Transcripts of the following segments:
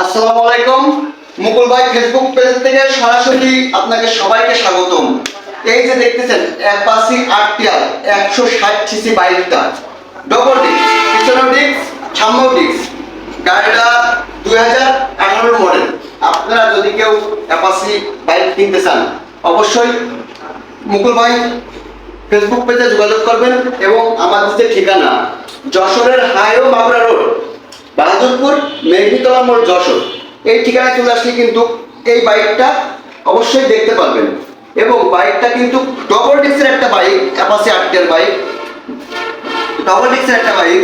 আসসালামু আলাইকুম। মুকুল ভাই ফেসবুক পেজ থেকে সরাসরি আপনাকে সবাইকে স্বাগতম। এই যে দেখতেছেন অ্যাপাচি আরটিআর 160 সিসি বাইকটা ডবল ডিস্ক, পিছনের ডিস্ক, সামনের ডিস্ক, গাড়িটা 2018 মডেল। আপনারা যদি কেউ অ্যাপাচি বাইক কিনতে চান অবশ্যই মুকুল ভাই ফেসবুক পেজে যোগাযোগ করবেন এবং আমাদের যে ঠিকানা যশোরের হাইও মাগুরা রোড, বাহাদুরপুর, মেঘনিতলা মোড়, যশোর, এই ঠিকানায় চলে আসলে কিন্তু এই বাইকটা অবশ্যই দেখতে পারবেন। এবং বাইকটা কিন্তু ডবল ডিস্কের একটা bike, Apache RTR bike, double ডিস্কের একটা বাইক।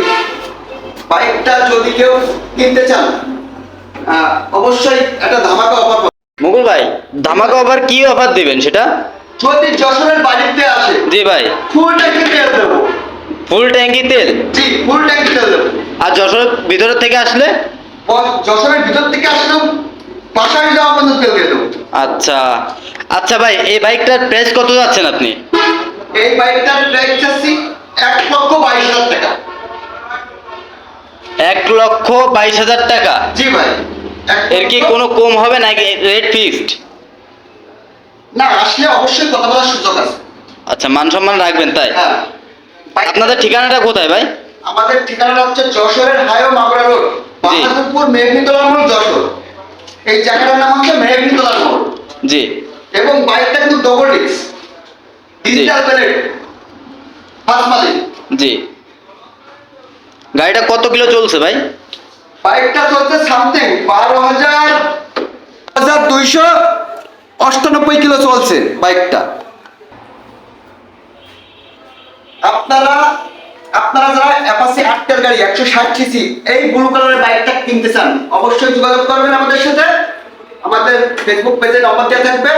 বাইকটা যদি কেউ কিনতে চান অবশ্যই একটা ধামাকা অফার পাবেন। মুকুল ভাই, ধামাকা অফার কি অফার দিবেন সেটা? যদি যশোরের বাড়িতে আসে জি ভাই, ফুল ট্যাঙ্কি তেল দেবো। ফুল ট্যাঙ্কি তেল। জি, ফুল ট্যাঙ্কি তেল দেবো। আর যশোর ভিতরের থেকে আসলে? যশোরের ভিতর থেকে আসলেও বাসায় যাওয়া পর্যন্ত তেল দিয়ে দেবো। আচ্ছা আচ্ছা ভাই, এই বাইকটার প্রাইস কত যাচ্ছেন আপনি? এই বাইকটার প্রাইস চাচ্ছি 1,22,000 টাকা। 1,22,000 টাকা? জি ভাই। এর কি কোনো কম হবে নাকি রেট ফিক্সড? না, আসলে অবশ্যই কথা বলার সুযোগ আছে। আচ্ছা, মান সম্মান রাখবেন তাই? হ্যাঁ। আপনাদের ঠিকানাটা কোথায় ভাই? আমাদের ঠিকানাটা হচ্ছে যশোরের হাইও মাগুরা রোড, বাহাদুরপুর, মেঘনিতলা মোড়, যশোর। এই জায়গাটার নাম হচ্ছে মেঘনিতলা মোড়। জি। এবং বাইকটা কিন্তু double disc, digital plate, first মালিক। জি। গাড়িটা কত কিলো চলছে ভাই? বাইকটা চলছে সামথিং 12,298 কিলো চলছে বাইকটা। আপনারা যারা অ্যাপাচি আরটিআর গাড়ি 160 সিসি এই ব্লু কালারের বাইকটা কিনতে চান অবশ্যই যোগাযোগ করবেন আমাদের সাথে। আমাদের ফেসবুক পেজে নম্বর দেওয়া থাকবে।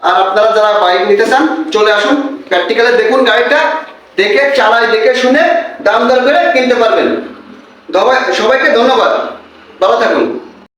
আর আপনারা যারা বাইক নিতে চান চলে আসুন, প্র্যাকটিক্যালে দেখুন গাড়িটা, দেখে চালায় দেখে শুনে দাম দর করে কিনতে পারবেন। সবাইকে ধন্যবাদ, ভালো থাকুন।